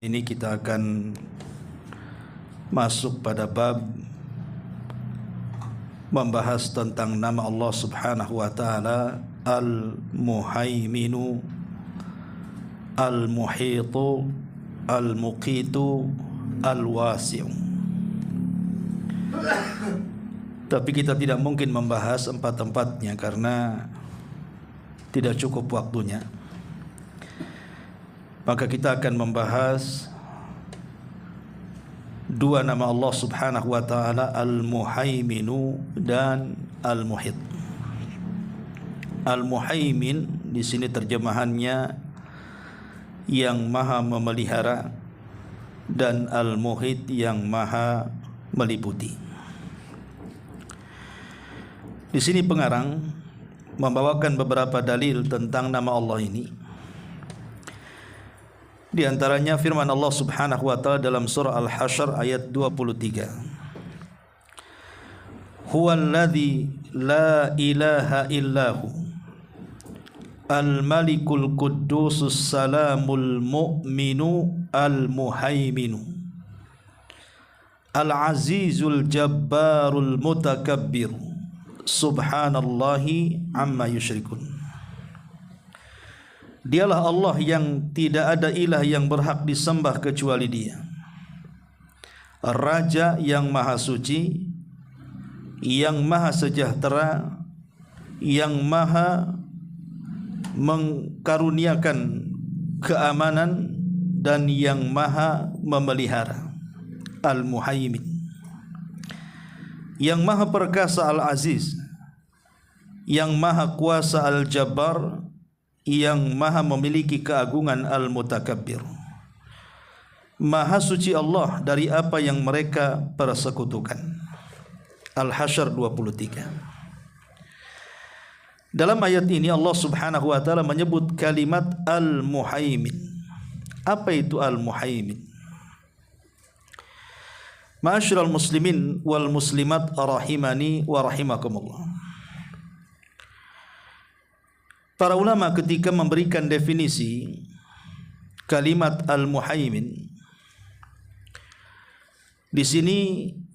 Ini kita akan masuk pada bab membahas tentang nama Allah Subhanahu wa taala Al-Muhaiminu, Al-Muhitu, Al-Muqitu, Al-Wasi'u. Tapi kita tidak mungkin membahas empat-empatnya karena tidak cukup waktunya. Maka kita akan membahas dua nama Allah Subhanahu wa taala, Al-Muhaiminu dan Al-Muhit. Al-Muhaimin di sini terjemahannya yang maha memelihara, dan Al-Muhit yang maha meliputi. Di sini pengarang membawakan beberapa dalil tentang nama Allah ini. Di antaranya firman Allah Subhanahu wa taala dalam surah Al-Hasyr ayat 23. Huwallazi la ilaha illahu al-malikul quddusus salamul mu'minu al-muhaiminu al-azizul jabbarul mutakabbiru subhanallahi amma yusyrikun. Dialah Allah yang tidak ada ilah yang berhak disembah kecuali Dia, Raja yang maha suci, yang maha sejahtera, yang maha mengkaruniakan keamanan, dan yang maha memelihara. Al-Muhaimin, yang maha perkasa, Al-Aziz, yang maha kuasa, Al-Jabbar, yang maha memiliki keagungan, Al-Mutakabbir. Maha suci Allah dari apa yang mereka persekutukan. Al-Hasyr 23. Dalam ayat ini Allah Subhanahu wa taala menyebut kalimat Al-Muhaimin. Apa itu Al-Muhaimin? Ma'asyiral muslimin wal muslimat rahimani wa rahimakumullah. Para ulama ketika memberikan definisi kalimat Al-Muhaimin, di sini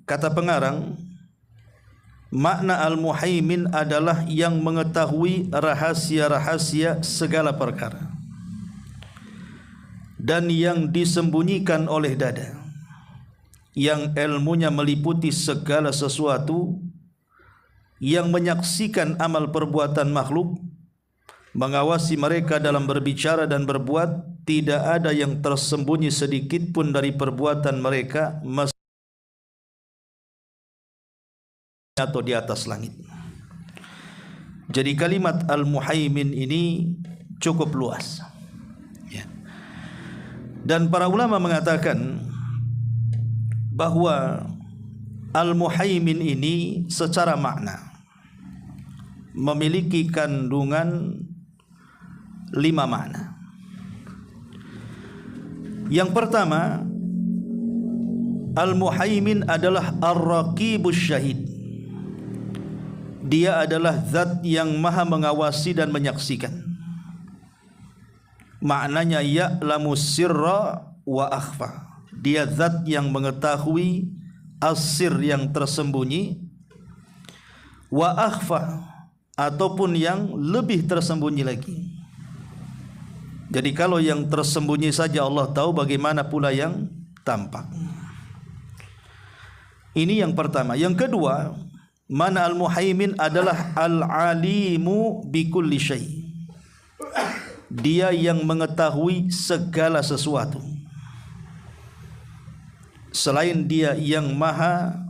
kata pengarang, makna Al-Muhaimin adalah yang mengetahui rahasia-rahasia segala perkara dan yang disembunyikan oleh dada, yang ilmunya meliputi segala sesuatu, yang menyaksikan amal perbuatan makhluk, mengawasi mereka dalam berbicara dan berbuat, tidak ada yang tersembunyi sedikit pun dari perbuatan mereka atau di atas langit. Jadi kalimat Al-Muhaimin ini cukup luas ya. Dan para ulama mengatakan bahwa Al-Muhaimin ini secara makna memiliki kandungan 5 makna. Yang pertama, Al-Muhaimin adalah Ar-Raqibus Syahid. Dia adalah zat yang maha mengawasi dan menyaksikan. Maknanya ya'lamu sirra wa akhfa. Dia zat yang mengetahui as-sir yang tersembunyi, wa akhfa ataupun yang lebih tersembunyi lagi. Jadi kalau yang tersembunyi saja Allah tahu, bagaimana pula yang tampak. Ini yang pertama. Yang kedua, mana Al-Muhaimin adalah Al-Alimu bikulli syai'. Dia yang mengetahui segala sesuatu. Selain dia yang maha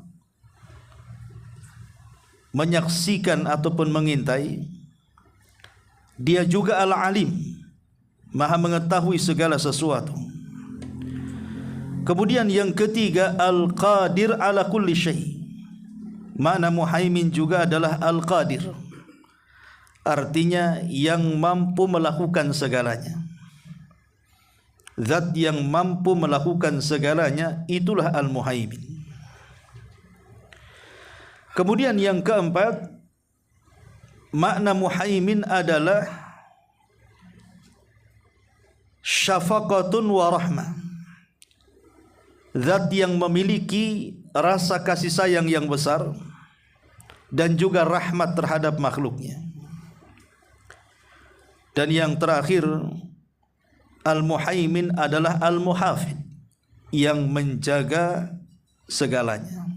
menyaksikan ataupun mengintai, dia juga Al-Alim, maha mengetahui segala sesuatu. Kemudian yang ketiga, Al-Qadir ala kulli syai'. Makna Muhaimin juga adalah Al-Qadir, artinya yang mampu melakukan segalanya. Zat yang mampu melakukan segalanya, itulah Al-Muhaimin. Kemudian yang keempat, makna Muhaimin adalah syafaqatun wa rahmah. zat yang memiliki rasa kasih sayang yang besar dan juga rahmat terhadap makhluknya. Dan yang terakhir, Al-Muhaimin adalah Al-Muhafid, yang menjaga segalanya.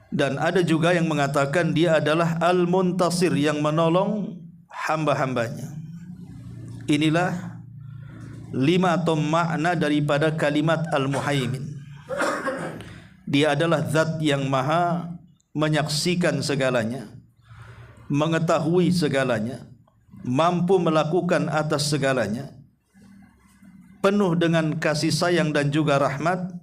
Dan ada juga yang mengatakan dia adalah Al-Muntasir, yang menolong hamba-hambanya. Inilah 5 atau makna daripada kalimat Al-Muhaimin. Dia adalah zat yang maha menyaksikan segalanya, mengetahui segalanya, mampu melakukan atas segalanya, penuh dengan kasih sayang dan juga rahmat,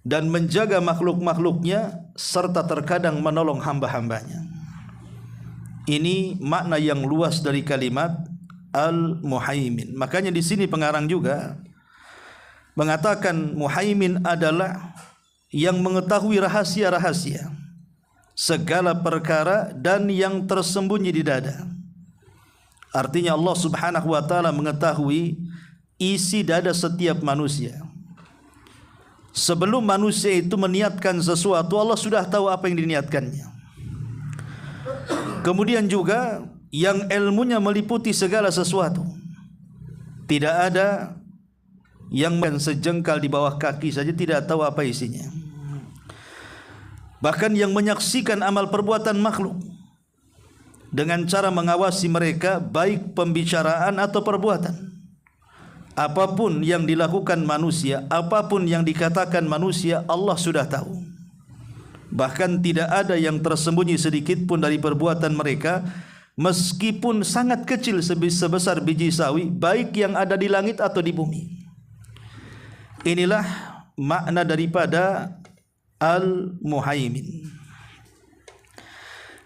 dan menjaga makhluk-makhluknya serta terkadang menolong hamba-hambanya. Ini makna yang luas dari kalimat Al-Muhaimin. Makanya di sini pengarang juga mengatakan Muhaimin adalah yang mengetahui rahasia-rahasia, segala perkara dan yang tersembunyi di dada. Artinya Allah Subhanahu wa taala mengetahui isi dada setiap manusia. Sebelum manusia itu meniatkan sesuatu, Allah sudah tahu apa yang diniatkannya. Kemudian juga yang ilmunya meliputi segala sesuatu. Tidak ada yang sejengkal di bawah kaki saja tidak tahu apa isinya. Bahkan yang menyaksikan amal perbuatan makhluk dengan cara mengawasi mereka, baik pembicaraan atau perbuatan. Apapun yang dilakukan manusia, apapun yang dikatakan manusia, Allah sudah tahu. Bahkan tidak ada yang tersembunyi sedikit pun dari perbuatan mereka, meskipun sangat kecil sebesar biji sawi, baik yang ada di langit atau di bumi. Inilah makna daripada Al-Muhaimin.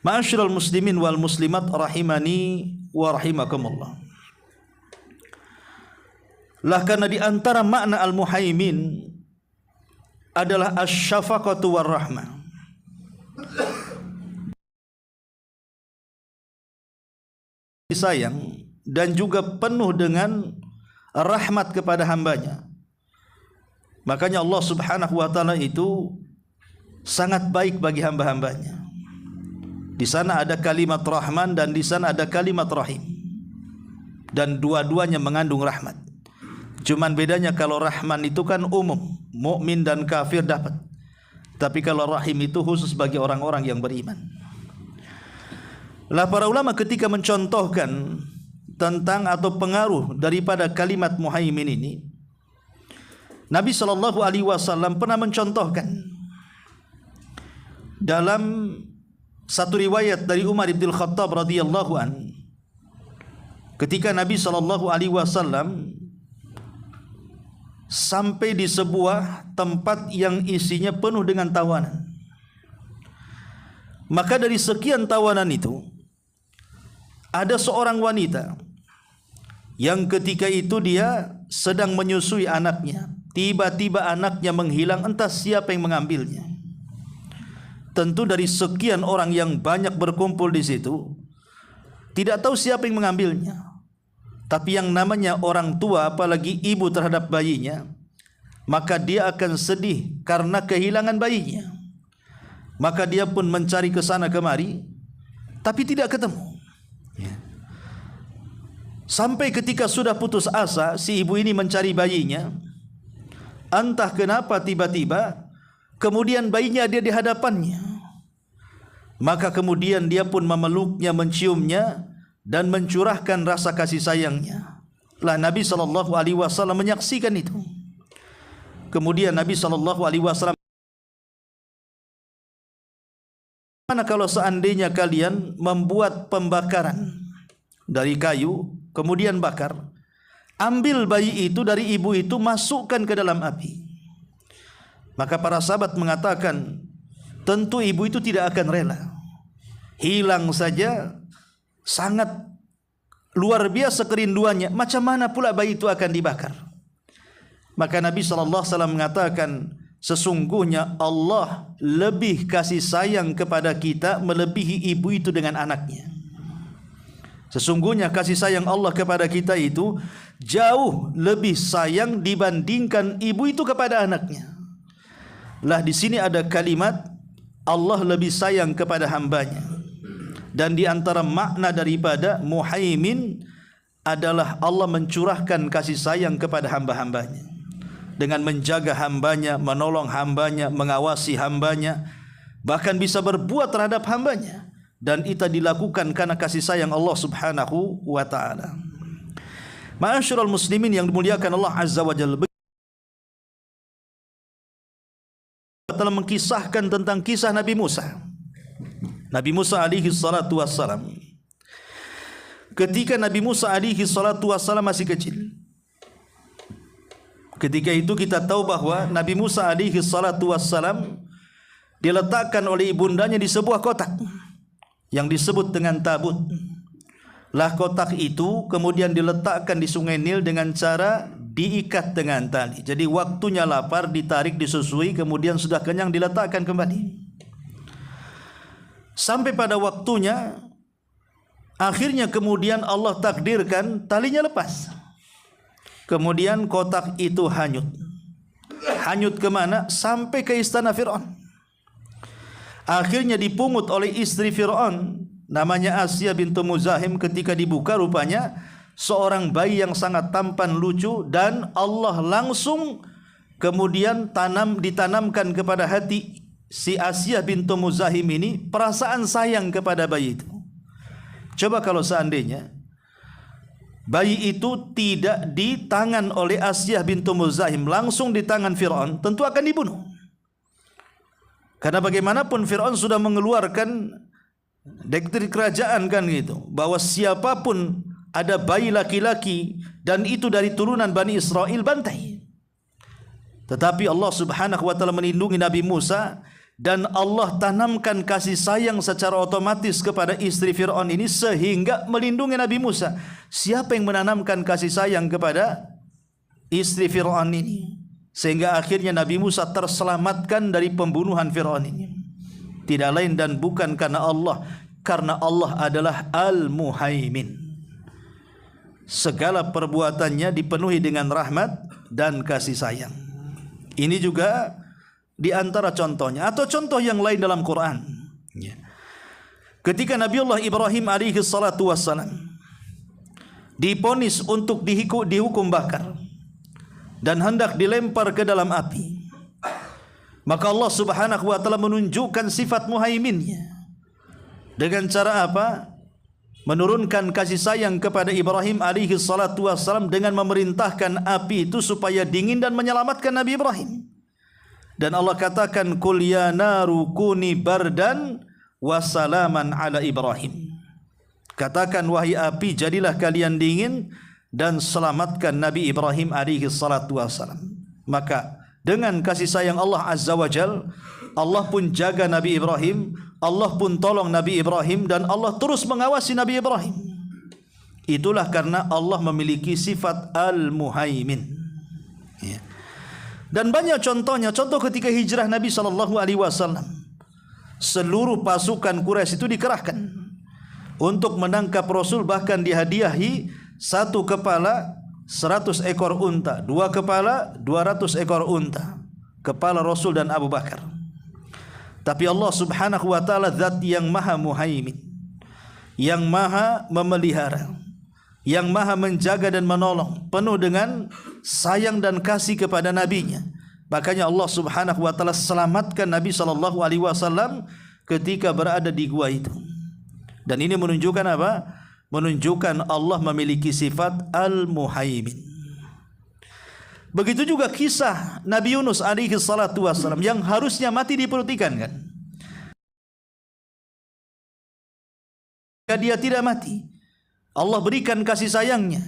Ma'asyiral muslimin wal muslimat rahimani wa rahimakumullah. Lah karena di antara makna Al-Muhaimin adalah asy-syafaqatu war rahmah. Sayang dan juga penuh dengan rahmat kepada hambanya. Makanya Allah Subhanahu wa taala itu sangat baik bagi hamba-hambanya. Di sana ada kalimat Rahman dan di sana ada kalimat Rahim. Dan dua-duanya mengandung rahmat. Cuman bedanya kalau Rahman itu kan umum, mukmin dan kafir dapat. Tapi kalau Rahim itu khusus bagi orang-orang yang beriman. Lah para ulama ketika mencontohkan tentang atau pengaruh daripada kalimat Muhaimin ini, Nabi SAW pernah mencontohkan dalam satu riwayat dari Umar bin Khattab radhiyallahu an, ketika Nabi SAW sampai di sebuah tempat yang isinya penuh dengan tawanan. Maka dari sekian tawanan itu ada seorang wanita yang ketika itu dia sedang menyusui anaknya. Tiba-tiba anaknya menghilang, entah siapa yang mengambilnya. Tentu dari sekian orang yang banyak berkumpul di situ, tidak tahu siapa yang mengambilnya. Tapi yang namanya orang tua, apalagi ibu terhadap bayinya, maka dia akan sedih karena kehilangan bayinya. Maka dia pun mencari ke sana kemari, tapi tidak ketemu. Sampai ketika sudah putus asa, si ibu ini mencari bayinya. Entah kenapa tiba-tiba kemudian bayinya ada di hadapannya. Maka kemudian dia pun memeluknya, menciumnya dan mencurahkan rasa kasih sayangnya. Lah Nabi SAW menyaksikan itu. Kemudian Nabi SAW, mana kalau seandainya kalian membuat pembakaran dari kayu, kemudian bakar, ambil bayi itu dari ibu itu, masukkan ke dalam api. Maka para sahabat mengatakan, tentu ibu itu tidak akan rela. Hilang saja, sangat luar biasa kerinduannya. Macam mana pula bayi itu akan dibakar? Maka Nabi SAW mengatakan, sesungguhnya Allah lebih kasih sayang kepada kita melebihi ibu itu dengan anaknya. Sesungguhnya kasih sayang Allah kepada kita itu jauh lebih sayang dibandingkan ibu itu kepada anaknya. Lah di sini ada kalimat Allah lebih sayang kepada hambanya. Dan di antara makna daripada muhaimin adalah Allah mencurahkan kasih sayang kepada hamba-hambanya dengan menjaga hambanya, menolong hambanya, mengawasi hambanya, bahkan bisa berbuat terhadap hambanya. Dan itu dilakukan karena kasih sayang Allah subhanahu wa ta'ala. Ma'asyiral muslimin yang dimuliakan Allah azza wa jalla, telah mengkisahkan tentang kisah Nabi Musa. Nabi Musa alaihi salatu wassalam, ketika Nabi Musa alaihi salatu wassalam masih kecil, ketika itu kita tahu bahwa Nabi Musa alaihi salatu wassalam diletakkan oleh ibundanya di sebuah kotak yang disebut dengan tabut. Lah kotak itu kemudian diletakkan di sungai Nil dengan cara diikat dengan tali. Jadi waktunya lapar ditarik, disusui, kemudian sudah kenyang diletakkan kembali. Sampai pada waktunya, akhirnya kemudian Allah takdirkan talinya lepas. Kemudian kotak itu hanyut. Hanyut kemana? Sampai ke istana Fir'aun. Akhirnya dipungut oleh istri Fir'aun, namanya Asya bintu Muzahim. Ketika dibuka rupanya seorang bayi yang sangat tampan, lucu, dan Allah langsung kemudian ditanamkan kepada hati si Asya bintu Muzahim ini perasaan sayang kepada bayi itu. Coba kalau seandainya bayi itu tidak di tangan oleh Asya bintu Muzahim, langsung di tangan Fir'aun, tentu akan dibunuh. Karena bagaimanapun Fir'aun sudah mengeluarkan dekret kerajaan kan gitu, bahwa siapapun ada bayi laki-laki dan itu dari turunan Bani Israel, bantai. Tetapi Allah subhanahu wa ta'ala melindungi Nabi Musa, dan Allah tanamkan kasih sayang secara otomatis kepada istri Fir'aun ini sehingga melindungi Nabi Musa. Siapa yang menanamkan kasih sayang kepada istri Fir'aun ini? Sehingga akhirnya Nabi Musa terselamatkan dari pembunuhan Fir'aun ini. Tidak lain dan bukan karena Allah adalah Al-Muhaimin. Segala perbuatannya dipenuhi dengan rahmat dan kasih sayang. Ini juga di antara contohnya, atau contoh yang lain dalam Quran. Ketika Nabiullah Ibrahim alaihi salatu wassalam diponis untuk dihukum bakar dan hendak dilempar ke dalam api, maka Allah subhanahu wa ta'ala menunjukkan sifat muhaiminnya. Dengan cara apa? Menurunkan kasih sayang kepada Ibrahim alaihi salatu wassalam dengan memerintahkan api itu supaya dingin dan menyelamatkan Nabi Ibrahim. Dan Allah katakan, Qul ya naru kuni bardan wa salaman ala Ibrahim. Katakan, wahai api, jadilah kalian dingin dan selamatkan Nabi Ibrahim alaihi salatu wassalam. Maka dengan kasih sayang Allah azza wa jal, Allah pun jaga Nabi Ibrahim, Allah pun tolong Nabi Ibrahim, dan Allah terus mengawasi Nabi Ibrahim. Itulah karena Allah memiliki sifat Al-Muhaimin. Ya. Dan banyak contohnya. Contoh ketika hijrah Nabi SAW, seluruh pasukan Quraisy itu dikerahkan untuk menangkap Rasul, bahkan dihadiahi satu kepala 100 ekor unta, dua kepala 200 ekor unta, kepala Rasul dan Abu Bakar. Tapi Allah subhanahu wa ta'ala zat yang maha muhaimin, yang maha memelihara, yang maha menjaga dan menolong, penuh dengan sayang dan kasih kepada nabinya. Makanya Allah subhanahu wa ta'ala selamatkan Nabi SAW ketika berada di gua itu. Dan ini menunjukkan apa? Menunjukkan Allah memiliki sifat Al-Muhaimin. Begitu juga kisah Nabi Yunus alaihi salatu wassalam yang harusnya mati di perut ikan kan. Dia tidak mati. Allah berikan kasih sayangnya.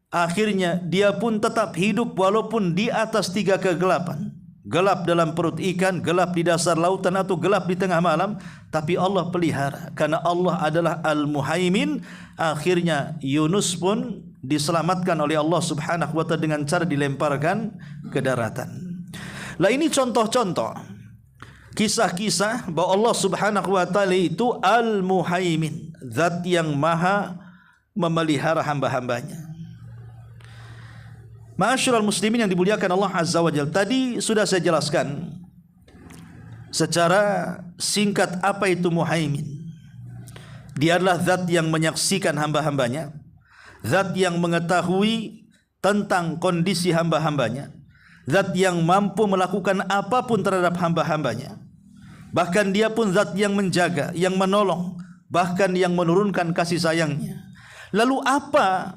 Akhirnya dia pun tetap hidup walaupun di atas 3 kegelapan. Gelap dalam perut ikan, gelap di dasar lautan, atau gelap di tengah malam, tapi Allah pelihara karena Allah adalah Al-Muhaimin. Akhirnya Yunus pun diselamatkan oleh Allah subhanahu wa ta'ala dengan cara dilemparkan ke daratan. Lah ini contoh-contoh kisah-kisah bahwa Allah subhanahu wa ta'ala itu Al-Muhaimin, zat yang maha memelihara hamba-hambanya. Ma'asyiral muslimin yang dimuliakan Allah Azza wa Jalla, tadi sudah saya jelaskan secara singkat apa itu muhaimin. Dia adalah zat yang menyaksikan hamba-hambanya, zat yang mengetahui tentang kondisi hamba-hambanya, zat yang mampu melakukan apapun terhadap hamba-hambanya. Bahkan dia pun zat yang menjaga, yang menolong, bahkan yang menurunkan kasih sayangnya. Lalu apa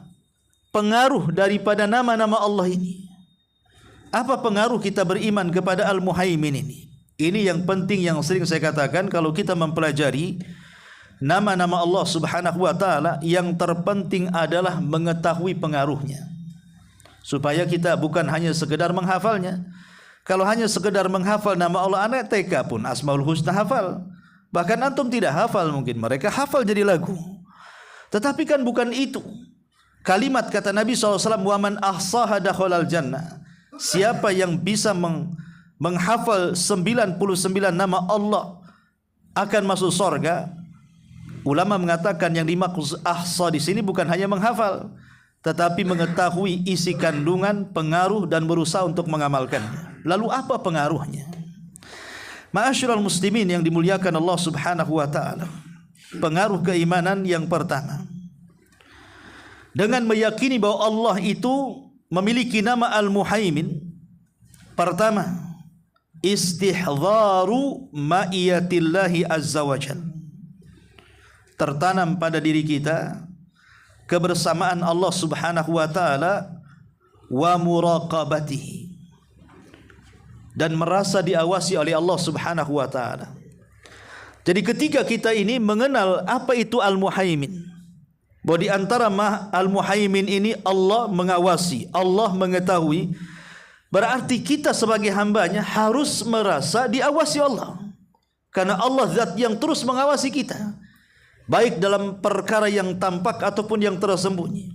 pengaruh daripada nama-nama Allah ini? Apa pengaruh kita beriman kepada Al-Muhaimin ini? Ini yang penting, yang sering saya katakan, kalau kita mempelajari nama-nama Allah Subhanahu wa taala, yang terpenting adalah mengetahui pengaruhnya. Supaya kita bukan hanya sekedar menghafalnya. Kalau hanya sekedar menghafal nama Allah, anak TK pun Asmaul Husna hafal. Bahkan antum tidak hafal, mungkin mereka hafal jadi lagu. Tetapi kan bukan itu. Kalimat kata Nabi SAW, "Wa man ahsaha dakhalal jannah." Siapa yang bisa menghafal 99 nama Allah akan masuk surga. Ulama mengatakan yang dimaksud ahsa di sini bukan hanya menghafal, tetapi mengetahui isi kandungan, pengaruh, dan berusaha untuk mengamalkannya. Lalu apa pengaruhnya? Ma'asyiral muslimin yang dimuliakan Allah Subhanahu wa taala. Pengaruh keimanan yang pertama, dengan meyakini bahwa Allah itu memiliki nama Al-Muhaimin. Pertama, istihdharu ma'iyatillahi azza wa jalla. Tertanam pada diri kita kebersamaan Allah Subhanahu wa taala wa muraqabatihi, dan merasa diawasi oleh Allah Subhanahu wa taala. Jadi ketika kita ini mengenal apa itu Al-Muhaimin, bahwa di antara Al-Muhaimin ini Allah mengawasi, Allah mengetahui, berarti kita sebagai hambanya harus merasa diawasi Allah. Karena Allah zat yang terus mengawasi kita, baik dalam perkara yang tampak ataupun yang tersembunyi,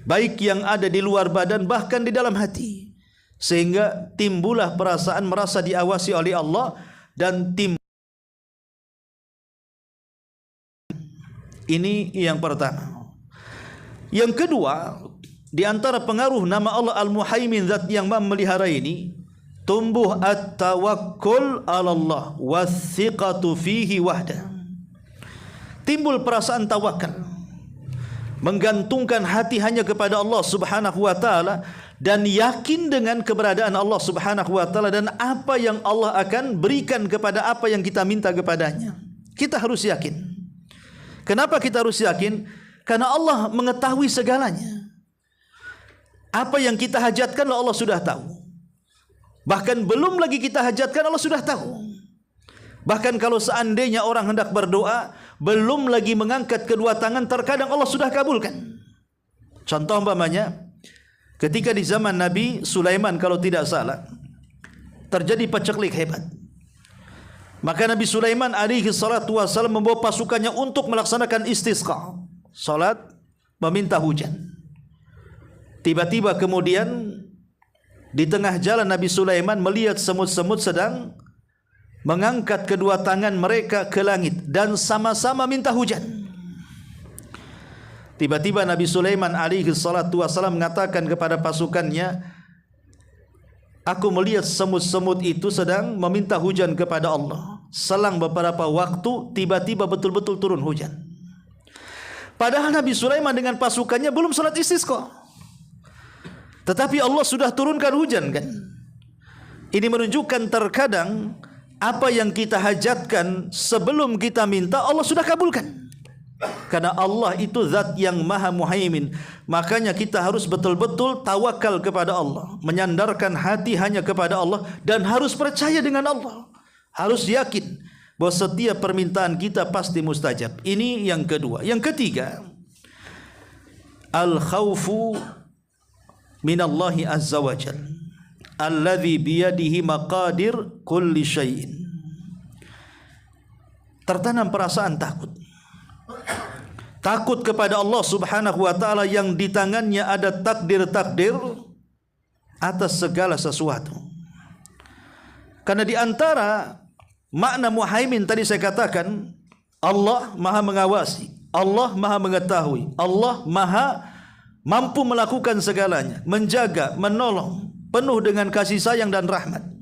baik yang ada di luar badan bahkan di dalam hati. Sehingga timbullah perasaan merasa diawasi oleh Allah, dan ini yang pertama. Yang kedua, di antara pengaruh nama Allah Al-Muhaimin, zat yang memelihara ini, tumbuh at-tawakkul 'ala Allah was-thiqatu fihi wahda. Timbul perasaan tawakal, menggantungkan hati hanya kepada Allah Subhanahu wa taala, dan yakin dengan keberadaan Allah Subhanahu wa taala dan apa yang Allah akan berikan kepada apa yang kita minta kepadanya. Kita harus yakin. Kenapa kita harus yakin? Karena Allah mengetahui segalanya. Apa yang kita hajatkan Allah sudah tahu. Bahkan belum lagi kita hajatkan Allah sudah tahu. Bahkan kalau seandainya orang hendak berdoa, belum lagi mengangkat kedua tangan, terkadang Allah sudah kabulkan. Contoh umpamanya, ketika di zaman Nabi Sulaiman kalau tidak salah, terjadi paceklik hebat. Maka Nabi Sulaiman alaihi salatu wassalam membawa pasukannya untuk melaksanakan istisqa, salat meminta hujan. Tiba-tiba kemudian di tengah jalan Nabi Sulaiman melihat semut-semut sedang mengangkat kedua tangan mereka ke langit dan sama-sama minta hujan. Tiba-tiba Nabi Sulaiman alaihi salatu wassalam mengatakan kepada pasukannya, "Aku melihat semut-semut itu sedang meminta hujan kepada Allah." Selang beberapa waktu, tiba-tiba betul-betul turun hujan. Padahal Nabi Sulaiman dengan pasukannya belum salat istisqa, tetapi Allah sudah turunkan hujan kan. Ini menunjukkan terkadang apa yang kita hajatkan sebelum kita minta Allah sudah kabulkan. Karena Allah itu zat yang maha muhaimin. Makanya kita harus betul-betul tawakal kepada Allah, menyandarkan hati hanya kepada Allah, dan harus percaya dengan Allah. Harus yakin bahwa setiap permintaan kita pasti mustajab. Ini yang kedua. Yang ketiga, al-khawfu minallahi azza wa jalla alladhi biyadihi maqadir kulli syai'in. Tertanam perasaan takut. Takut kepada Allah Subhanahu wa taala yang di tangannya ada takdir-takdir atas segala sesuatu. Karena di antara makna muhaimin tadi saya katakan, Allah maha mengawasi, Allah Maha mengetahui, Allah Maha mampu melakukan segalanya, menjaga, menolong, penuh dengan kasih sayang dan rahmat.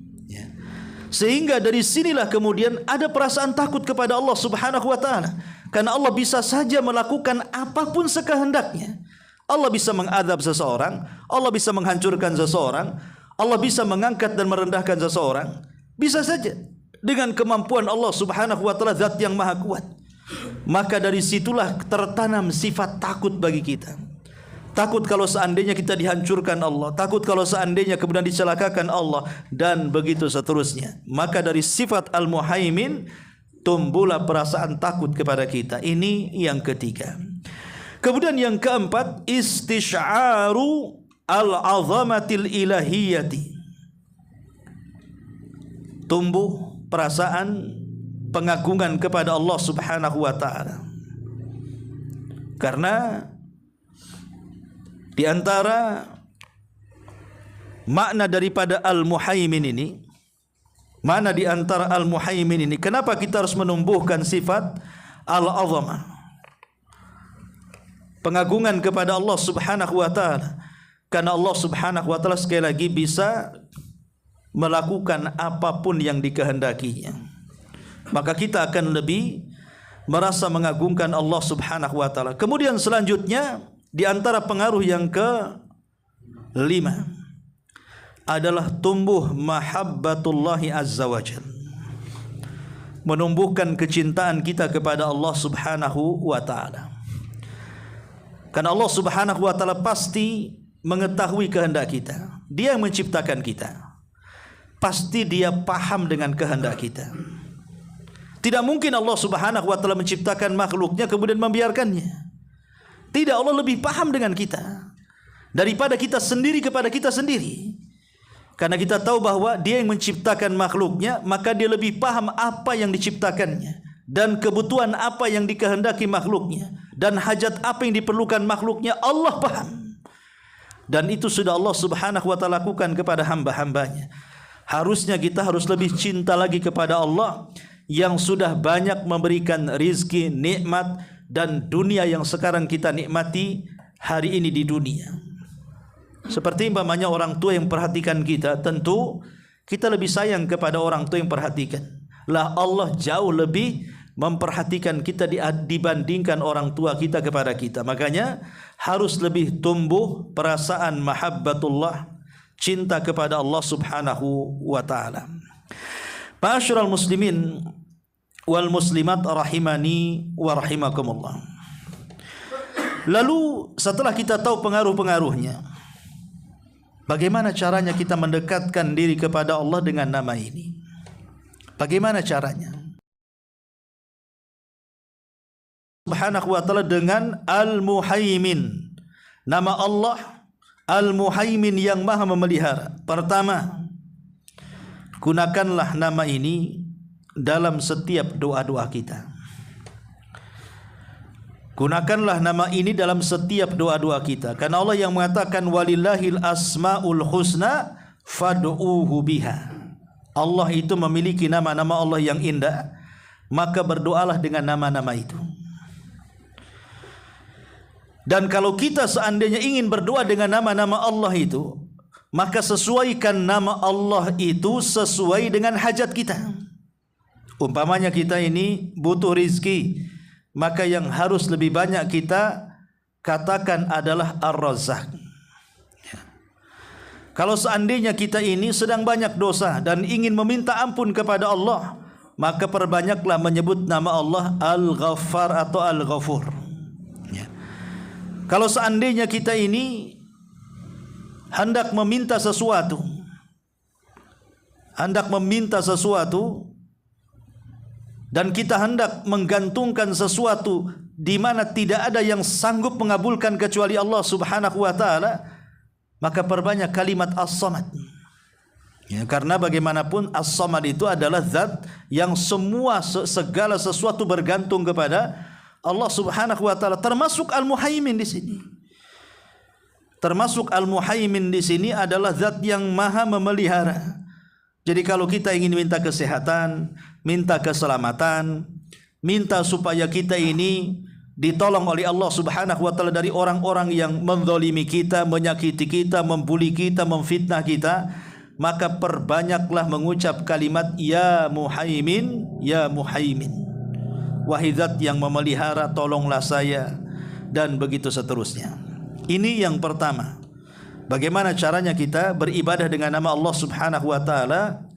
Sehingga dari sinilah kemudian ada perasaan takut kepada Allah Subhanahu wa taala, karena Allah bisa saja melakukan apapun sekehendaknya. Allah bisa mengadab seseorang, Allah bisa menghancurkan seseorang, Allah bisa mengangkat dan merendahkan seseorang, bisa saja dengan kemampuan Allah Subhanahu wa taala, zat yang maha kuat. Maka dari situlah tertanam sifat takut bagi kita. Takut kalau seandainya kita dihancurkan Allah, takut kalau seandainya kemudian dicelakakan Allah, dan begitu seterusnya. Maka dari sifat Al-Muhaimin tumbuhlah perasaan takut kepada kita. Ini yang ketiga. Kemudian yang keempat, istisy'aru al-'azamatil ilahiyyati. Tumbuh perasaan pengagungan kepada Allah Subhanahu wa taala. Karena di antara makna daripada Al-Muhaimin ini, mana di antara Al-Muhaimin ini, kenapa kita harus menumbuhkan sifat Al-Azamah, pengagungan kepada Allah Subhanahu wa taala? Karena Allah Subhanahu wa taala sekali lagi bisa melakukan apapun yang dikehendakinya. Maka kita akan lebih merasa mengagungkan Allah Subhanahu wa taala. Kemudian selanjutnya, di antara pengaruh yang kelima adalah tumbuh mahabbatullahi azza wajalla, menumbuhkan kecintaan kita kepada Allah Subhanahu wa taala. Karena Allah Subhanahu wa taala pasti mengetahui kehendak kita. Dia yang menciptakan kita. Pasti dia paham dengan kehendak kita. Tidak mungkin Allah Subhanahu wa taala menciptakan makhluknya kemudian membiarkannya. Tidak, Allah lebih paham dengan kita daripada kita sendiri kepada kita sendiri. Karena kita tahu bahwa dia yang menciptakan makhluknya, maka dia lebih paham apa yang diciptakannya, dan kebutuhan apa yang dikehendaki makhluknya, dan hajat apa yang diperlukan makhluknya, Allah paham. Dan itu sudah Allah Subhanahu wa taala lakukan kepada hamba-hambanya. Harusnya kita harus lebih cinta lagi kepada Allah yang sudah banyak memberikan rizki, nikmat, dan dunia yang sekarang kita nikmati hari ini di dunia. Seperti umpamanya orang tua yang perhatikan kita, tentu kita lebih sayang kepada orang tua yang perhatikan. Lah Allah jauh lebih memperhatikan kita dibandingkan orang tua kita kepada kita. Makanya harus lebih tumbuh perasaan mahabbatullah, cinta kepada Allah Subhanahu wa taala. Ma'asyiral muslimin wal muslimat rahimani wa rahimakumullah. Lalu setelah kita tahu pengaruh-pengaruhnya, bagaimana caranya kita mendekatkan diri kepada Allah dengan nama ini? Bagaimana caranya? Subhanahu wa ta'ala dengan Al-Muhaimin. Nama Allah Al-Muhaimin yang maha memelihara. Pertama, gunakanlah nama ini dalam setiap doa-doa kita. Gunakanlah nama ini dalam setiap doa-doa kita. Karena Allah yang mengatakan walillahil asmaul husna fad'uuhu biha. Allah itu memiliki nama-nama Allah yang indah, maka berdoalah dengan nama-nama itu. Dan kalau kita seandainya ingin berdoa dengan nama-nama Allah itu, maka sesuaikan nama Allah itu sesuai dengan hajat kita. Umpamanya kita ini butuh rizki, maka yang harus lebih banyak kita katakan adalah Ar-Razzaq. Kalau seandainya kita ini sedang banyak dosa dan ingin meminta ampun kepada Allah, maka perbanyaklah menyebut nama Allah Al-Ghaffar atau Al-Ghafur. Kalau seandainya kita ini hendak meminta sesuatu, dan kita hendak menggantungkan sesuatu di mana tidak ada yang sanggup mengabulkan kecuali Allah Subhanahu wa taala, maka perbanyak kalimat As-Samad. Ya, karena bagaimanapun As-Samad itu adalah zat yang segala sesuatu bergantung kepada Allah Subhanahu wa taala, termasuk Al-Muhaimin di sini. Termasuk Al-Muhaimin di sini adalah zat yang maha memelihara. Jadi kalau kita ingin minta kesehatan, minta keselamatan, minta supaya kita ini ditolong oleh Allah Subhanahu wa taala dari orang-orang yang menzalimi kita, menyakiti kita, membuli kita, memfitnah kita, maka perbanyaklah mengucap kalimat ya Muhaimin, ya Muhaimin. Wahai Zat yang memelihara, tolonglah saya, dan begitu seterusnya. Ini yang pertama. Bagaimana caranya kita beribadah dengan nama Allah Subhanahu wa taala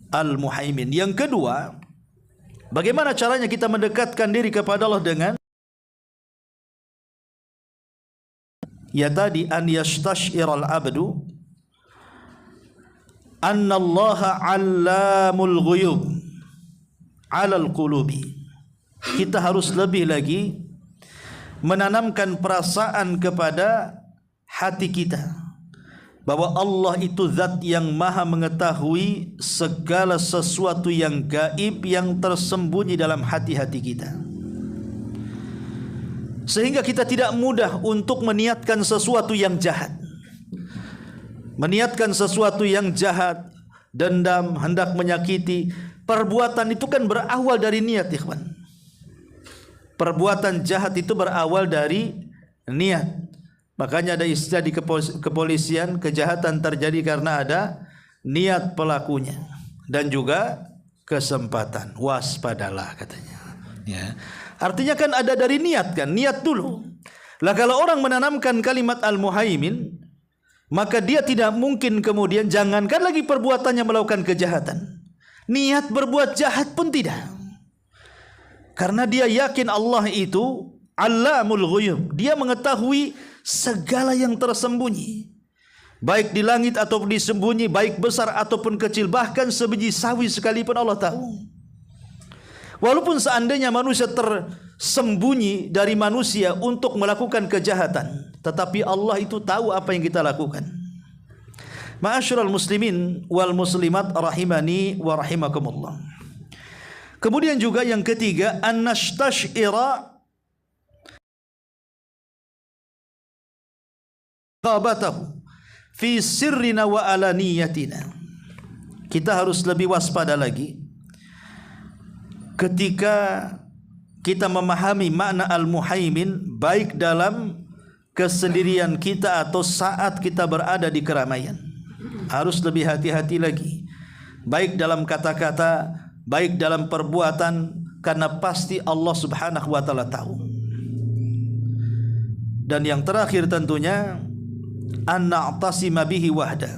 Al-Muhaimin. Yang kedua, bagaimana caranya kita mendekatkan diri kepada Allah dengan ya tadi an yastashiral abdu anna Allah 'allamul ghuyub 'alal qulubi. Kita harus lebih lagi menanamkan perasaan kepada hati kita bahwa Allah itu Zat yang maha mengetahui segala sesuatu yang gaib, yang tersembunyi dalam hati-hati kita, sehingga kita tidak mudah untuk meniatkan sesuatu yang jahat. Meniatkan sesuatu yang jahat, dendam, hendak menyakiti. Perbuatan itu kan berawal dari niat, ikhwan. Perbuatan jahat itu berawal dari niat. Makanya ada istilah di kepolisian, kejahatan terjadi karena ada niat pelakunya dan juga kesempatan. Waspadalah katanya. Ya. Artinya kan ada dari niat kan, niat dulu. Lah kalau orang menanamkan kalimat Al-Muhaimin, maka dia tidak mungkin kemudian jangankan lagi perbuatannya melakukan kejahatan, niat berbuat jahat pun tidak. Karena dia yakin Allah itu Allamul Ghuyub. Dia mengetahui segala yang tersembunyi, baik di langit ataupun disembunyi, baik besar ataupun kecil, bahkan sebiji sawi sekalipun Allah tahu. Walaupun seandainya manusia tersembunyi dari manusia untuk melakukan kejahatan, tetapi Allah itu tahu apa yang kita lakukan. Ma'asyiral muslimin wal muslimat rahimani wa rahimakumullah. Kemudian juga yang ketiga, an-nastashira qabatahu fi sirrina wa alaniyatina. Kita harus lebih waspada lagi ketika kita memahami makna Al-Muhaimin, baik dalam kesendirian kita atau saat kita berada di keramaian. Harus lebih hati-hati lagi, baik dalam kata-kata, baik dalam perbuatan, karena pasti Allah Subhanahu wa taala tahu. Dan yang terakhir tentunya an na'tasima bihi wahda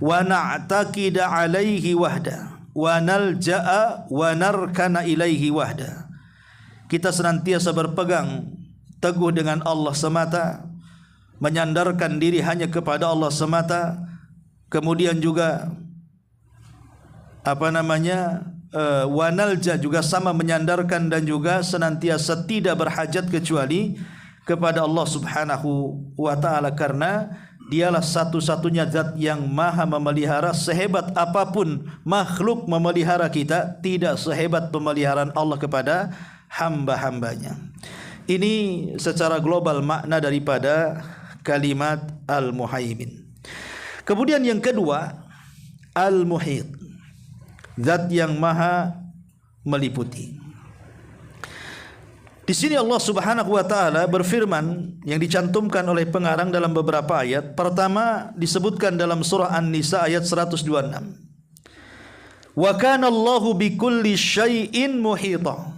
wa na'taqida alaihi wahda wa nalja'a wa narkana ilaihi wahda. Kita senantiasa berpegang teguh dengan Allah semata, menyandarkan diri hanya kepada Allah semata, kemudian juga wa nalja juga sama menyandarkan dan juga senantiasa tidak berhajat kecuali kepada Allah Subhanahu wa taala, karena Dialah satu-satunya zat yang maha memelihara. Sehebat apapun makhluk memelihara kita, tidak sehebat pemeliharaan Allah kepada hamba-hambanya. Ini secara global makna daripada kalimat Al-Muhaimin. Kemudian yang kedua, Al-Muhit, zat yang maha meliputi. Di sini Allah Subhanahu wa taala berfirman yang dicantumkan oleh pengarang dalam beberapa ayat. Pertama disebutkan dalam surah An-Nisa ayat 126. Wa kana Allahu bikulli syai'in muhita.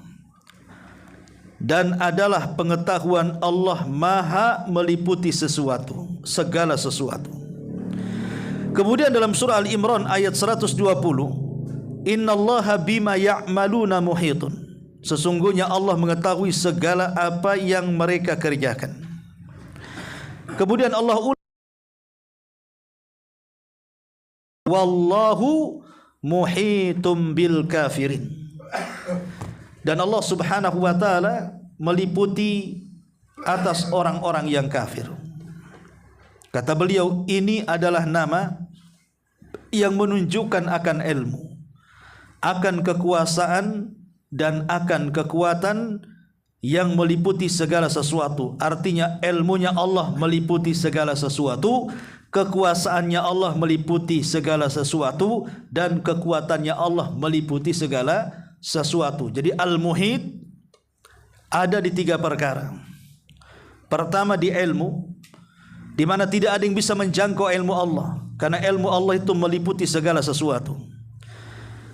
Dan adalah pengetahuan Allah maha meliputi sesuatu, segala sesuatu. Kemudian dalam surah Al-Imran ayat 120, innallaha bima ya'maluna muhitun. Sesungguhnya Allah mengetahui segala apa yang mereka kerjakan. Kemudian Allah wallahu muhitum bil kafirin. Dan Allah Subhanahu wa taala meliputi atas orang-orang yang kafir. Kata beliau, ini adalah nama yang menunjukkan akan ilmu, akan kekuasaan, dan akan kekuatan yang meliputi segala sesuatu. Artinya ilmunya Allah meliputi segala sesuatu, kekuasaannya Allah meliputi segala sesuatu, dan kekuatannya Allah meliputi segala sesuatu. Jadi Al-Muhit ada di 3 perkara. Pertama di ilmu, di mana tidak ada yang bisa menjangkau ilmu Allah, karena ilmu Allah itu meliputi segala sesuatu.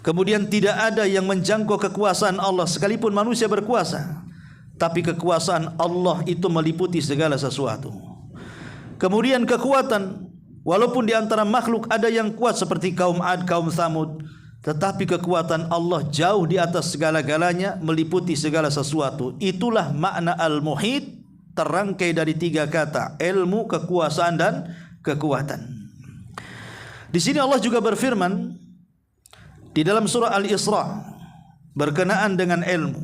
Kemudian tidak ada yang menjangkau kekuasaan Allah, sekalipun manusia berkuasa, tapi kekuasaan Allah itu meliputi segala sesuatu. Kemudian kekuatan, walaupun di antara makhluk ada yang kuat seperti kaum Ad, kaum Tsamud, tetapi kekuatan Allah jauh di atas segala-galanya, meliputi segala sesuatu. Itulah makna al-muhit, terangkai dari 3 kata, ilmu, kekuasaan, dan kekuatan. Di sini Allah juga berfirman di dalam surah Al-Isra berkenaan dengan ilmu.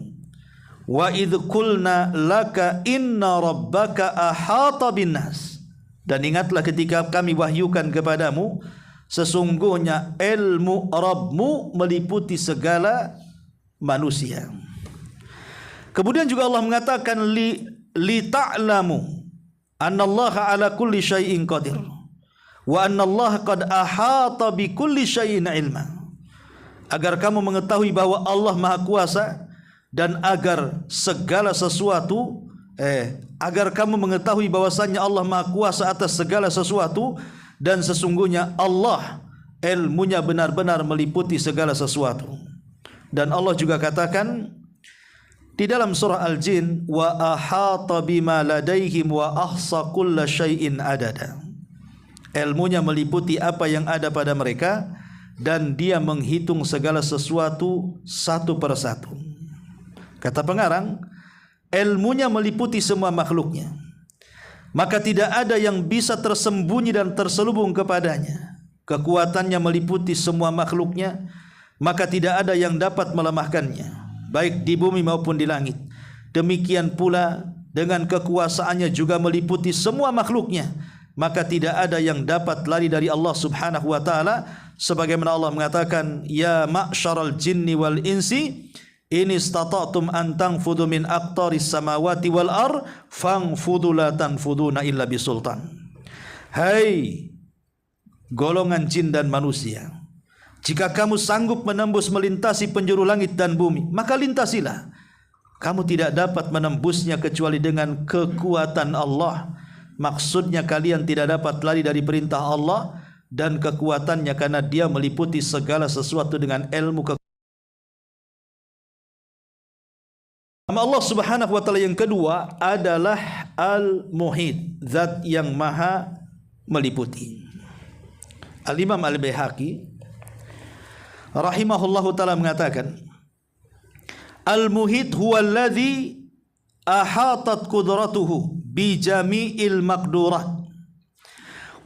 Wa idh qulna laka inna rabbaka ahata binnas. Dan ingatlah ketika kami wahyukan kepadamu, sesungguhnya ilmu Rabbmu meliputi segala manusia. Kemudian juga Allah mengatakan li ta'lamu annallaha ala kulli syai'in qadir wa annallaha qad ahata bi kulli syai'in ilma. Agar kamu mengetahui bahwa Allah Maha Kuasa, dan agar segala sesuatu agar kamu mengetahui bahwasanya Allah Maha Kuasa atas segala sesuatu, dan sesungguhnya Allah ilmunya benar-benar meliputi segala sesuatu. Dan Allah juga katakan di dalam surah Al-Jin, wa ahata bima ladaihim wa ahsa kulla syai'in adada. Ilmunya meliputi apa yang ada pada mereka, dan dia menghitung segala sesuatu satu persatu. Kata pengarang, ilmunya meliputi semua makhluknya, maka tidak ada yang bisa tersembunyi dan terselubung kepadanya. Kekuatannya meliputi semua makhluknya, maka tidak ada yang dapat melemahkannya, baik di bumi maupun di langit. Demikian pula dengan kekuasaannya juga meliputi semua makhluknya, maka tidak ada yang dapat lari dari Allah Subhanahu wa taala, sebagaimana Allah mengatakan, ya ma'syaral jinni wal insi in istata'tum an tanfudu min aqtaris samawati wal ar fanfudu la tanfuduna illa bisultan. Hai golongan jin dan manusia, jika kamu sanggup menembus melintasi penjuru langit dan bumi, maka lintasilah. Kamu tidak dapat menembusnya kecuali dengan kekuatan Allah. Maksudnya kalian tidak dapat lari dari perintah Allah dan kekuatannya, karena dia meliputi segala sesuatu dengan ilmu kekuatan. Nama Allah Subhanahu wa taala yang kedua adalah Al-Muhit, zat yang maha meliputi. Al-Imam Al-Baihaqi rahimahullahu taala mengatakan, Al-Muhit huwa alladhi ahatat qudratuhu bi jami'il maqdurat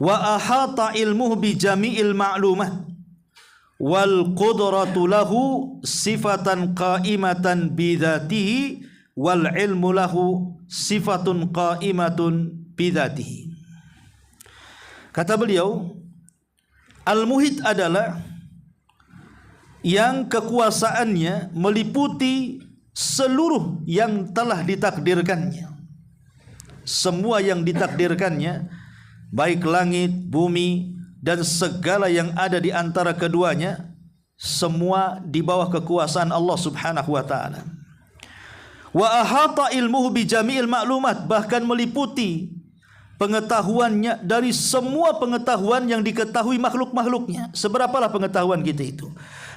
wa ahata ilmuhu bi jami'il ma'lumat wal qudratu lahu sifatan qa'imatan bi dzatihi wal ilmu lahu sifatun qa'imatun bi dzatihi. Kata beliau, Al-Muhit adalah yang kekuasaannya meliputi seluruh yang telah ditakdirkannya. Semua yang ditakdirkannya, baik langit, bumi, dan segala yang ada di antara keduanya, semua di bawah kekuasaan Allah Subhanahu wa taala. Wa ahata ilmuhu bi jami'il ma'lumat, bahkan meliputi pengetahuannya dari semua pengetahuan yang diketahui makhluk-makhluknya. Seberapalah pengetahuan kita itu?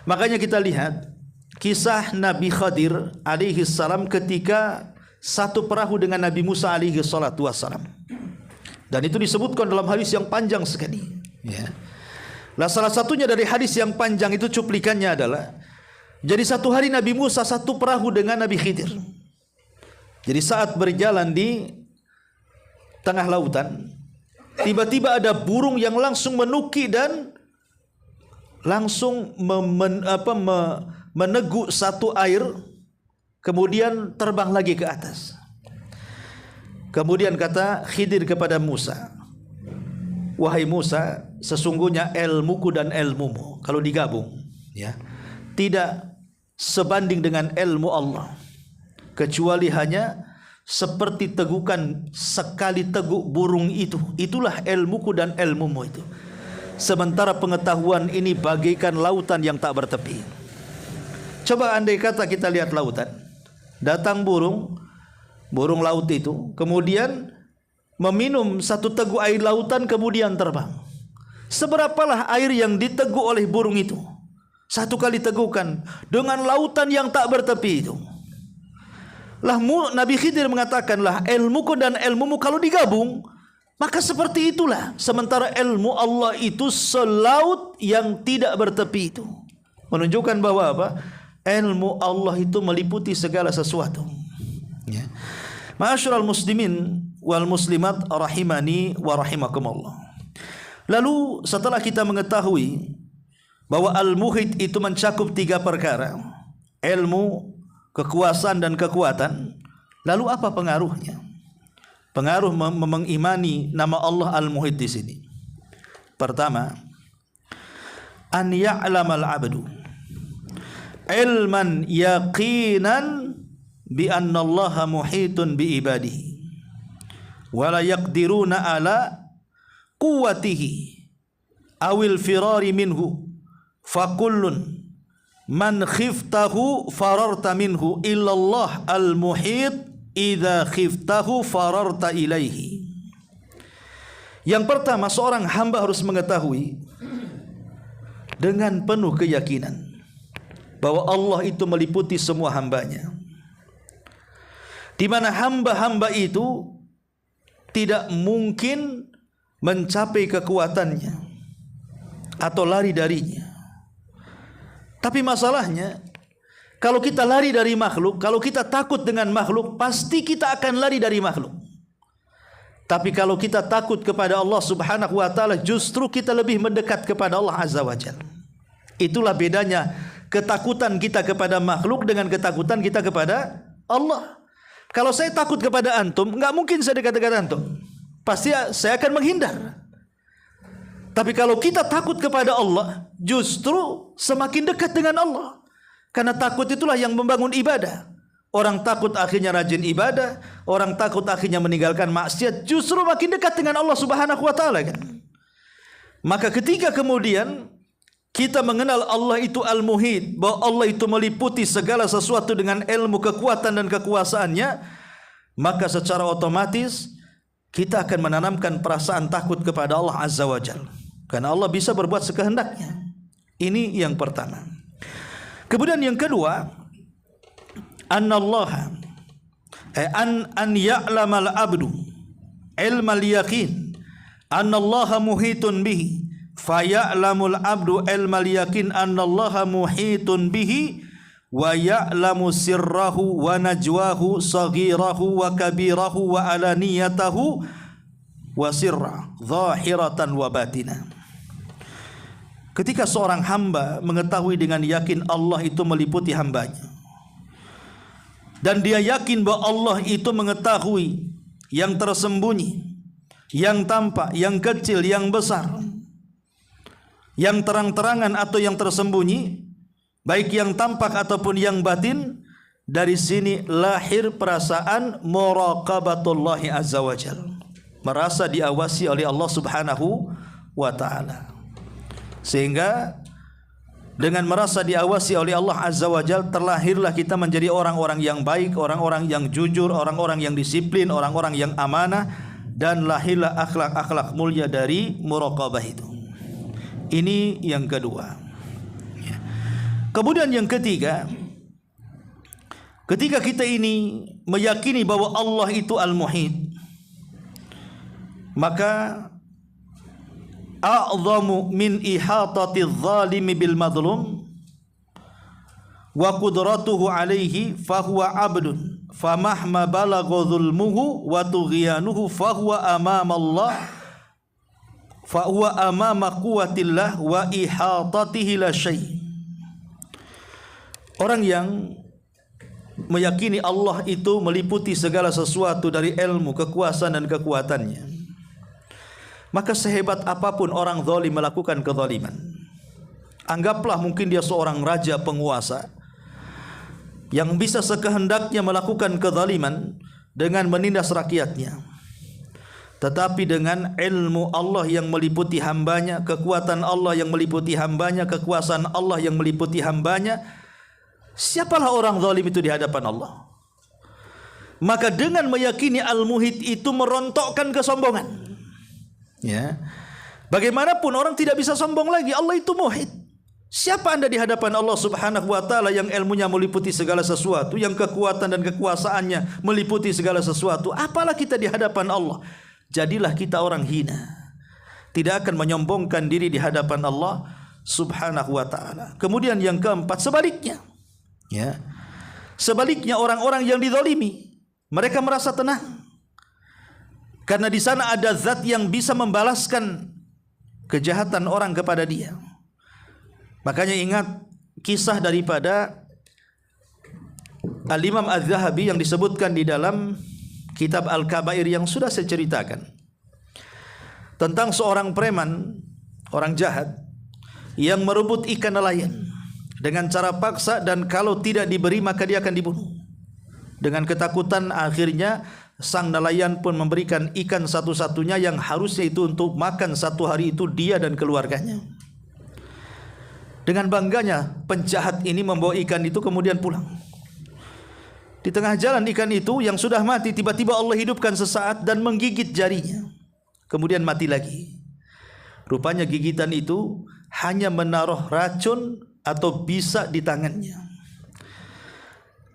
Makanya kita lihat kisah Nabi Khadir alaihi salam ketika satu perahu dengan Nabi Musa alaihi salatu wassalam. Dan itu disebutkan dalam hadis yang panjang sekali, ya. Nah, salah satunya dari hadis yang panjang itu cuplikannya adalah, jadi satu hari Nabi Musa satu perahu dengan Nabi Khidir. Jadi saat berjalan di tengah lautan, tiba-tiba ada burung yang langsung menuki dan langsung meneguk satu air, kemudian terbang lagi ke atas. Kemudian kata Khidir kepada Musa, wahai Musa, sesungguhnya ilmuku dan ilmumu kalau digabung, ya, tidak sebanding dengan ilmu Allah, kecuali hanya seperti tegukan sekali teguk burung itu. Itulah ilmuku dan ilmumu itu. Sementara pengetahuan ini bagaikan lautan yang tak bertepi. Coba andai kata kita lihat lautan, datang burung, burung laut itu, kemudian meminum satu teguk air lautan kemudian terbang. Seberapalah air yang diteguk oleh burung itu? Satu kali tegukan dengan lautan yang tak bertepi itu. Lah Nabi Khidir mengatakanlah ilmuku dan ilmumu kalau digabung maka seperti itulah. Sementara ilmu Allah itu selaut yang tidak bertepi itu. Menunjukkan bahwa apa? Ilmu Allah itu meliputi segala sesuatu. Ya. Ma'asyiral muslimin wal muslimat rahimani wa rahimakumullah. Lalu setelah kita mengetahui bahwa al-muhit itu mencakup 3 perkara, ilmu, kekuasaan dan kekuatan, lalu apa pengaruhnya? Pengaruh mengimani nama Allah al-muhit di sini. Pertama, an ya'lamal 'abdu ilman yaqinan bi anna Allah muhitun bi ibadihi wa la yaqdiruna ala quwwatihi awil firari minhu fakullun man khiftahu fararta minhu illallah al-muhit idza khiftahu fararta ilaihi. Yang pertama, seorang hamba harus mengetahui dengan penuh keyakinan bahwa Allah itu meliputi semua hambanya, di mana hamba-hamba itu tidak mungkin mencapai kekuatannya atau lari darinya. Tapi masalahnya, kalau kita lari dari makhluk, kalau kita takut dengan makhluk, pasti kita akan lari dari makhluk. Tapi kalau kita takut kepada Allah Subhanahu wa taala, justru kita lebih mendekat kepada Allah Azza wa Jalla. Itulah bedanya ketakutan kita kepada makhluk dengan ketakutan kita kepada Allah. Kalau saya takut kepada antum, enggak mungkin saya dekat-dekat antum. Pasti saya akan menghindar. Tapi kalau kita takut kepada Allah, justru semakin dekat dengan Allah. Karena takut itulah yang membangun ibadah. Orang takut akhirnya rajin ibadah, orang takut akhirnya meninggalkan maksiat, justru makin dekat dengan Allah Subhanahu wa taala kan. Maka ketika kemudian kita mengenal Allah itu al-muhit, bahwa Allah itu meliputi segala sesuatu dengan ilmu, kekuatan dan kekuasaannya, maka secara otomatis kita akan menanamkan perasaan takut kepada Allah Azza wa Jalla. Karena Allah bisa berbuat sekehendaknya. Ini yang pertama. Kemudian yang kedua, an ya'lamal abdu ilmal yaqin annallaha muhitun bihi faya'lamul abdu ilmal yaqin annallaha muhitun bihi wa ya'lamu sirrahu wa najwahu saghirahu wa kabirahu wa alaniyatahu wa sirra zahiratan wa batina. Ketika seorang hamba mengetahui dengan yakin Allah itu meliputi hambanya, dan dia yakin bahwa Allah itu mengetahui yang tersembunyi, yang tampak, yang kecil, yang besar, yang terang-terangan atau yang tersembunyi, baik yang tampak ataupun yang batin, dari sini lahir perasaan muraqabatullahi azza wa jalla, merasa diawasi oleh Allah Subhanahu wa taala. Sehingga dengan merasa diawasi oleh Allah Azza wa Jalla, terlahirlah kita menjadi orang-orang yang baik, orang-orang yang jujur, orang-orang yang disiplin, orang-orang yang amanah, dan lahirlah akhlak-akhlak mulia dari muraqabah itu. Ini yang kedua. Kemudian yang ketiga, ketika kita ini meyakini bahwa Allah itu al-muhit, maka a'zamu min ihatati adh-dhalimi bil madlum wa qudratuhu alaihi fahuwa abdun famahma balagha dhulmuhu wa tughyanuhu fahuwa amama Allah fahuwa amama quwwatillah wa ihatatihi la syai'. Orang yang meyakini Allah itu meliputi segala sesuatu dari ilmu, kekuasaan dan kekuatannya, maka sehebat apapun orang zalim melakukan kezaliman, anggaplah mungkin dia seorang raja penguasa yang bisa sekehendaknya melakukan kezaliman dengan menindas rakyatnya, tetapi dengan ilmu Allah yang meliputi hambanya, kekuatan Allah yang meliputi hambanya, kekuasaan Allah yang meliputi hambanya, siapalah orang zalim itu di hadapan Allah? Maka dengan meyakini Al-Muhit itu merontokkan kesombongan. Ya. Bagaimanapun orang tidak bisa sombong lagi. Allah itu Muhit. Siapa Anda di hadapan Allah Subhanahu wa taala yang ilmunya meliputi segala sesuatu, yang kekuatan dan kekuasaannya meliputi segala sesuatu? Apalah kita di hadapan Allah? Jadilah kita orang hina. Tidak akan menyombongkan diri di hadapan Allah Subhanahu wa taala. Kemudian yang keempat, sebaliknya. Ya. Sebaliknya orang-orang yang dizalimi, mereka merasa tenang. Karena di sana ada zat yang bisa membalaskan kejahatan orang kepada dia. Makanya ingat kisah daripada Al-Imam Az-Zahabi yang disebutkan di dalam kitab Al-Kabair yang sudah saya ceritakan. Tentang seorang preman, orang jahat, yang merebut ikan nelayan dengan cara paksa, dan kalau tidak diberi maka dia akan dibunuh. Dengan ketakutan akhirnya sang nelayan pun memberikan ikan satu-satunya yang harusnya itu untuk makan satu hari itu dia dan keluarganya. Dengan bangganya penjahat ini membawa ikan itu kemudian pulang. Di tengah jalan ikan itu yang sudah mati tiba-tiba Allah hidupkan sesaat dan menggigit jarinya. Kemudian mati lagi. Rupanya gigitan itu hanya menaruh racun atau bisa di tangannya.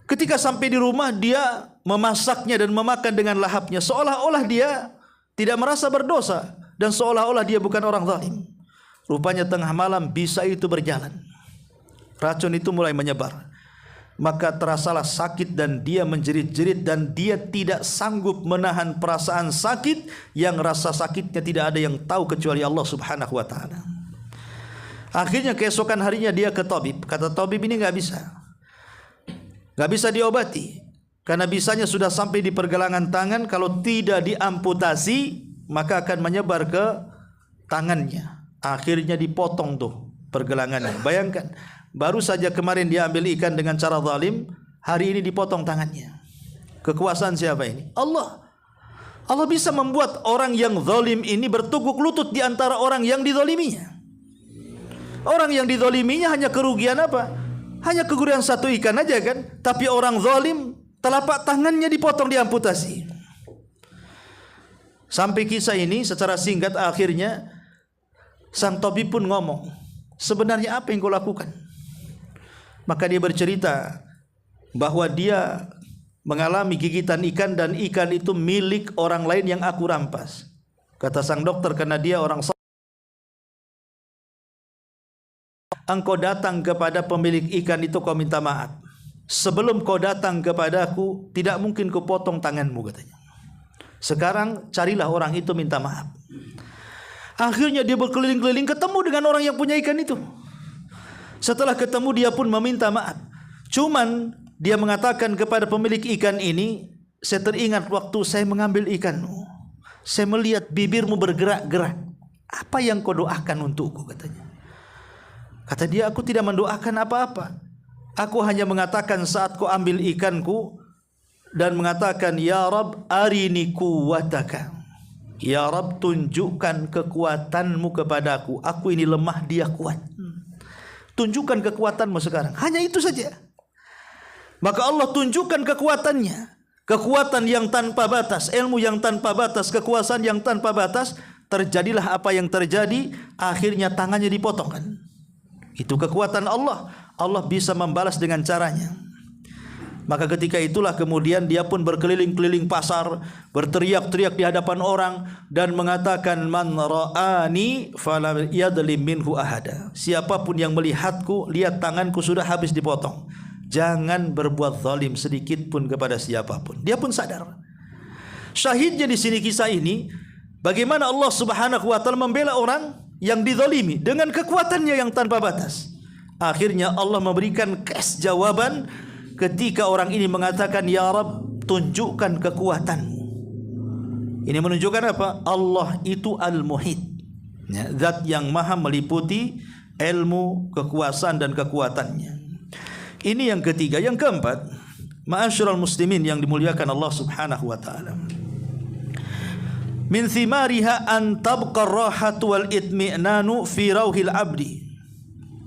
Ketika sampai di rumah dia memasaknya dan memakan dengan lahapnya, seolah-olah dia tidak merasa berdosa dan seolah-olah dia bukan orang zalim. Rupanya tengah malam bisa itu berjalan. Racun itu mulai menyebar. Maka terasalah sakit dan dia menjerit-jerit dan dia tidak sanggup menahan perasaan sakit yang rasa sakitnya tidak ada yang tahu kecuali Allah Subhanahu wa taala. Akhirnya keesokan harinya dia ke tabib. Kata tabib, ini enggak bisa diobati karena bisanya sudah sampai di pergelangan tangan, kalau tidak diamputasi maka akan menyebar ke tangannya. Akhirnya dipotong tuh pergelangannya. Bayangkan, baru saja kemarin dia ambil ikan dengan cara zalim, hari ini dipotong tangannya. Kekuasaan siapa ini? Allah. Allah bisa membuat orang yang zalim ini bertukuk lutut di antara orang yang dizaliminya. Orang yang dizaliminya hanya kerugian apa? Hanya kerugian satu ikan aja kan? Tapi orang zalim telapak tangannya dipotong, diamputasi. Sampai kisah ini secara singkat akhirnya sang tabib pun ngomong, sebenarnya apa yang kau lakukan? Maka dia bercerita bahwa dia mengalami gigitan ikan dan ikan itu milik orang lain yang aku rampas. Kata sang dokter, karena dia orang saleh, engkau datang kepada pemilik ikan itu kau minta maaf. Sebelum kau datang kepadaku tidak mungkin kau potong tanganmu, katanya. Sekarang carilah orang itu, minta maaf. Akhirnya dia berkeliling-keliling ketemu dengan orang yang punya ikan itu. Setelah ketemu dia pun meminta maaf. Cuman dia mengatakan kepada pemilik ikan ini, saya teringat waktu saya mengambil ikanmu, saya melihat bibirmu bergerak-gerak. Apa yang kau doakan untukku, katanya. Kata dia, aku tidak mendoakan apa-apa. Aku hanya mengatakan saat kau ambil ikanku dan mengatakan, ya Rabb arini quwwataka. Ya Rabb, tunjukkan kekuatanmu kepadaku. Aku ini lemah, dia kuat. Tunjukkan kekuatanmu sekarang. Hanya itu saja. Maka Allah tunjukkan kekuatannya. Kekuatan yang tanpa batas, ilmu yang tanpa batas, kekuasaan yang tanpa batas. Terjadilah apa yang terjadi. Akhirnya tangannya dipotong kan. Itu kekuatan Allah. Allah bisa membalas dengan caranya. Maka ketika itulah kemudian dia pun berkeliling-keliling pasar, berteriak-teriak di hadapan orang dan mengatakan, man ra'ani fala yadlim minhu ahada. Siapapun yang melihatku, lihat tanganku sudah habis dipotong. Jangan berbuat zalim sedikit pun kepada siapapun. Dia pun sadar. Syahidnya di sini kisah ini, bagaimana Allah Subhanahu wa taala membela orang yang dizalimi dengan kekuatannya yang tanpa batas. Akhirnya Allah memberikan jawaban ketika orang ini mengatakan, ya Rabb, tunjukkan kekuatanmu. Ini menunjukkan apa? Allah itu Al-Muhit, ya, zat yang maha meliputi ilmu, kekuasaan dan kekuatannya. Ini yang ketiga. Yang keempat, ma'asyiral muslimin yang dimuliakan Allah Subhanahu wa taala, min thimariha an tabqa ar-rahatu wal itmi'nanu fi rauhil abdi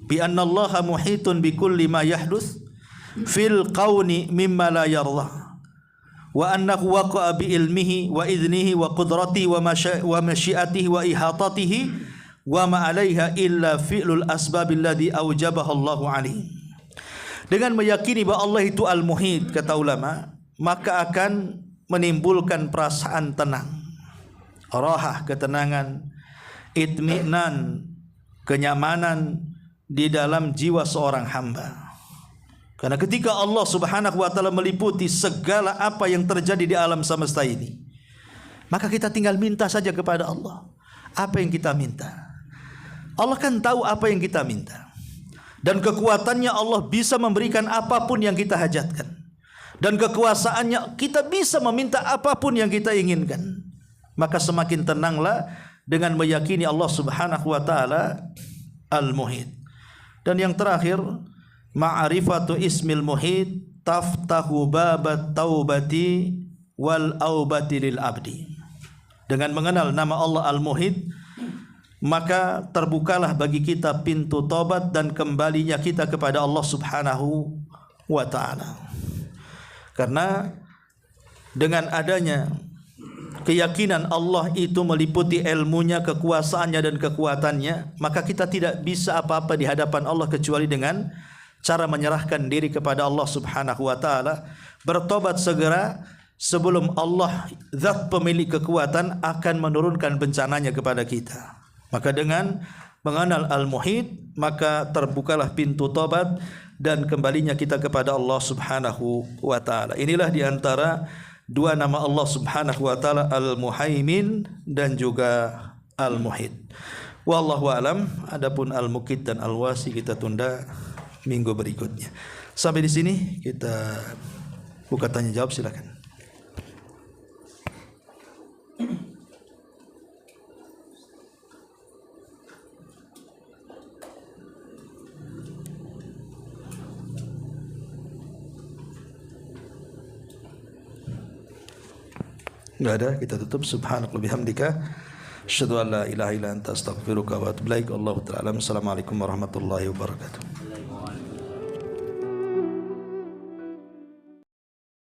bi anna Allah muhitun bi kulli ma yahduth fil qawni mimma la yardah wa annahu waqa'a bi ilmihi wa idnihi wa qudratihi wa masyiatihi wa ihatatihi wa ma 'alaiha illa fi'lul asbabil ladzi aujabaha Allahu 'alaihi. Dengan meyakini bahwa Allah itu Al-Muhit, kata ulama, maka akan menimbulkan perasaan tenang, rahah, ketenangan, itminan, kenyamanan di dalam jiwa seorang hamba. Karena ketika Allah Subhanahu wa taala meliputi segala apa yang terjadi di alam semesta ini, maka kita tinggal minta saja kepada Allah. Apa yang kita minta? Allah kan tahu apa yang kita minta. Dan kekuatannya Allah bisa memberikan apapun yang kita hajatkan. Dan kekuasaannya kita bisa meminta apapun yang kita inginkan. Maka semakin tenanglah dengan meyakini Allah Subhanahu wa taala Al-Muhit. Dan yang terakhir, ma'rifatu ismil muhit taftahu babat taubati wal aubati lil abdi. Dengan mengenal nama Allah Al-Muhit, maka terbukalah bagi kita pintu tobat dan kembalinya kita kepada Allah Subhanahu wa taala. Karena dengan adanya keyakinan Allah itu meliputi ilmunya, kekuasaannya dan kekuatannya, maka kita tidak bisa apa-apa di hadapan Allah kecuali dengan cara menyerahkan diri kepada Allah Subhanahu wa taala, bertobat segera sebelum Allah zat pemilik kekuatan akan menurunkan bencananya kepada kita. Maka dengan mengenal Al-Muhit, maka terbukalah pintu tobat dan kembalinya kita kepada Allah Subhanahu wa taala. Inilah di antara dua nama Allah Subhanahu wa taala, Al-Muhaimin dan juga Al-Muhit. Wallahu alam. Adapun Al-Muqit dan Al-Wasi kita tunda minggu berikutnya. Sampai di sini kita buka tanya jawab, silakan. Enggak ada, kita tutup. Subhanallah bihamdika asyhadu an la ilaha illa anta astaghfiruka wa atubu ilaik. Allahu ta'ala. Assalamualaikum warahmatullahi wabarakatuh.